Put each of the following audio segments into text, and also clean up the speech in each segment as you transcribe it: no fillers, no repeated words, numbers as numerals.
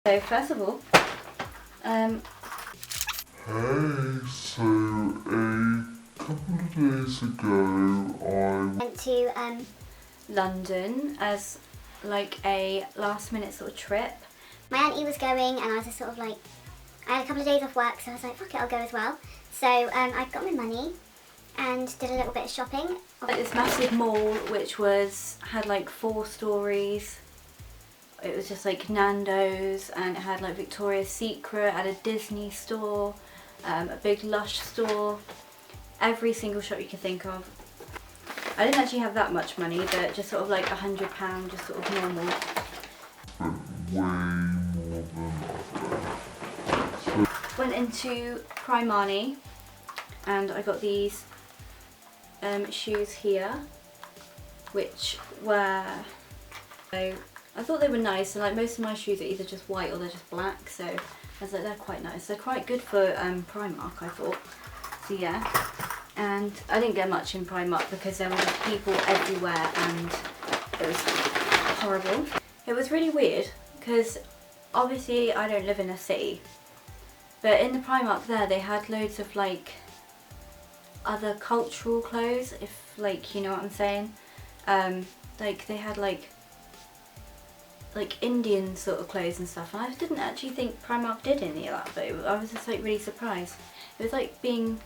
So first of all, Hey, so a couple of days ago I went to London as like a last minute sort of trip. my auntie was going, and I was just sort of like, I had a couple of days off work, so I was like, fuck it, I'll go as well. So I got my money and did a little bit of shopping. Like this massive mall which had like 4 stories. It was just like Nando's, and it had like Victoria's Secret, had a Disney store, a big Lush store, every single shop you could think of. I didn't actually have that much money, but just sort of like £100, just sort of normal. spent way more than Went into Primark and I got these shoes here, which were, so I thought they were nice, and like most of my shoes are either just white or they're just black, so I was like, they're quite nice. They're quite good for Primark, I thought. So yeah, and I didn't get much in Primark because there were just people everywhere and it was horrible. It was really weird because obviously I don't live in a city, but in the Primark there they had loads of like other cultural clothes, if like you know what I'm saying. Like they had like Indian sort of clothes and stuff, and I didn't actually think Primark did any of that, but I was just like really surprised. It was like being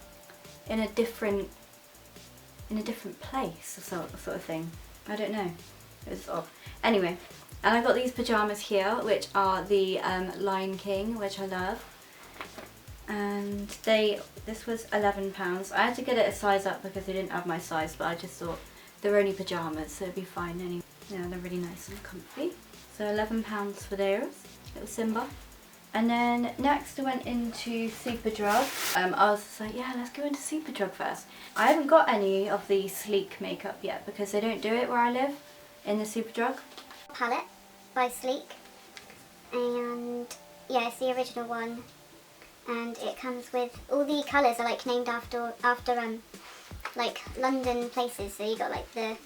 in a different place, sort of thing. I don't know. It was odd. Anyway, and I got these pyjamas here, which are the Lion King, which I love. And this was £11. I had to get it a size up because they didn't have my size, but I just thought they were only pyjamas, so it'd be fine anyway. Yeah, they're really nice and comfy. So £11 for those, little Simba. And then next I went into Superdrug. I was just like, yeah, let's go into Superdrug first. I haven't got any of the sleek makeup yet because they don't do it where I live, in the Superdrug. Palette by Sleek, and yeah, it's the original one, and it comes with all the colours are like named after like London places. So you got like the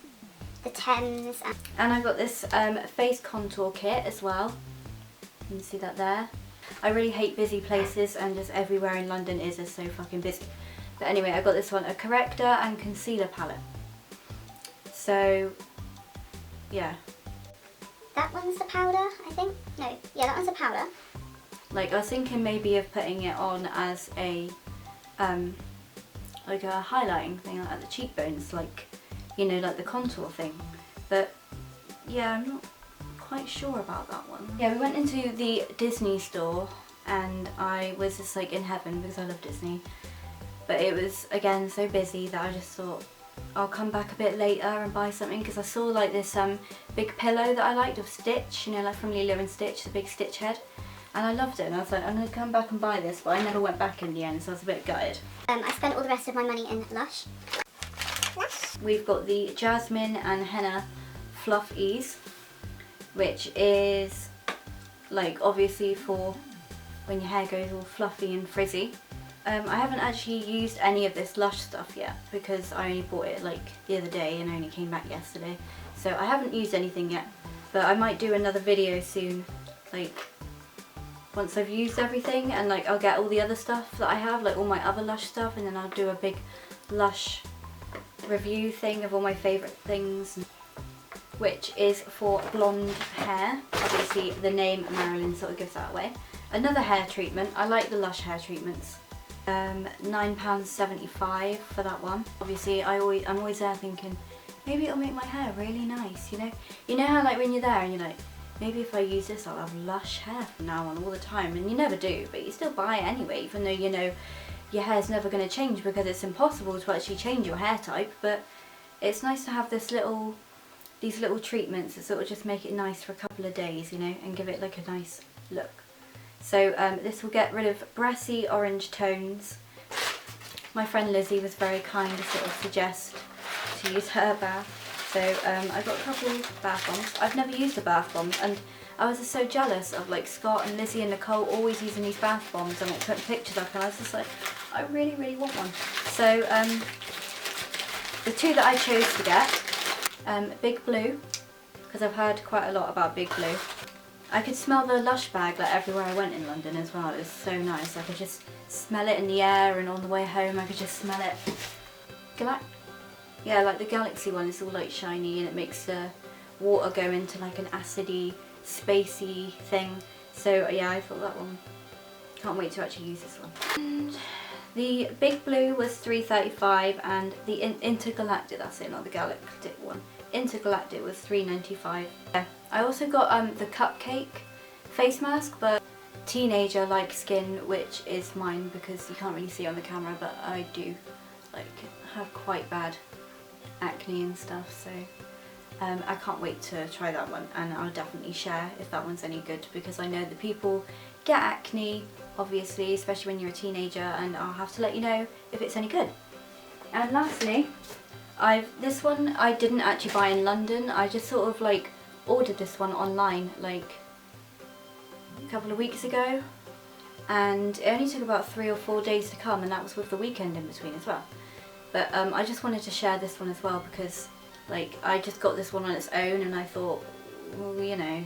Thames, and I got this face contour kit as well. You can see that there. I really hate busy places, and just everywhere in London is just so fucking busy. But anyway, I got this one, a corrector and concealer palette. So yeah. That one's the powder, I think. No, yeah, that one's a powder. Like I was thinking maybe of putting it on as a like a highlighting thing, like at the cheekbones, like you know, like the contour thing. But yeah, I'm not quite sure about that one. Yeah, we went into the Disney store and I was just like in heaven because I love Disney. But it was again so busy that I just thought I'll come back a bit later and buy something, because I saw like this big pillow that I liked of Stitch, you know, like from Lilo and Stitch, the big Stitch head. And I loved it, and I was like, I'm going to come back and buy this, but I never went back in the end, so I was a bit gutted. I spent all the rest of my money in Lush. We've got the Jasmine and Henna Fluff Ease, which is like obviously for when your hair goes all fluffy and frizzy. I haven't actually used any of this Lush stuff yet because I only bought it like the other day and only came back yesterday. So I haven't used anything yet, but I might do another video soon, like once I've used everything, and like I'll get all the other stuff that I have, like all my other Lush stuff, and then I'll do a big Lush review thing of all my favourite things, which is for blonde hair. Obviously the name Marilyn sort of gives that away. Another hair treatment. I like the Lush hair treatments. £9.75 for that one. Obviously I'm always there thinking, maybe it'll make my hair really nice, you know? You know how like when you're there and you're like, maybe if I use this I'll have lush hair from now on all the time, and you never do, but you still buy it anyway, even though you know your hair's never going to change because it's impossible to actually change your hair type. But it's nice to have these little treatments that sort of just make it nice for a couple of days, you know, and give it like a nice look. So this will get rid of brassy orange tones. My friend Lizzie was very kind to sort of suggest to use her bath. So I got a couple bath bombs. I've never used a bath bomb, and I was just so jealous of like Scott and Lizzie and Nicole always using these bath bombs and like putting pictures up, and I was just like, I really, really want one. So the two that I chose to get, Big Blue, because I've heard quite a lot about Big Blue. I could smell the Lush bag like everywhere I went in London as well. It was so nice. I could just smell it in the air, and on the way home I could just smell it. Yeah, like the Galaxy one is all like shiny and it makes the water go into like an acidy, spacey thing. So yeah, I thought that one. Can't wait to actually use this one. And the Big Blue was $3.35 and the Intergalactic, that's it, not the Galactic one. Intergalactic was $3.95. Yeah. I also got the Cupcake face mask, but teenager like skin, which is mine because you can't really see it on the camera, but I do like have quite bad acne and stuff, so I can't wait to try that one, and I'll definitely share if that one's any good, because I know that people get acne obviously, especially when you're a teenager, and I'll have to let you know if it's any good. And lastly, this one I didn't actually buy in London. I just sort of like ordered this one online like a couple of weeks ago, and it only took about 3 or 4 days to come, and that was with the weekend in between as well. But I just wanted to share this one as well because like I just got this one on its own, and I thought, well, you know,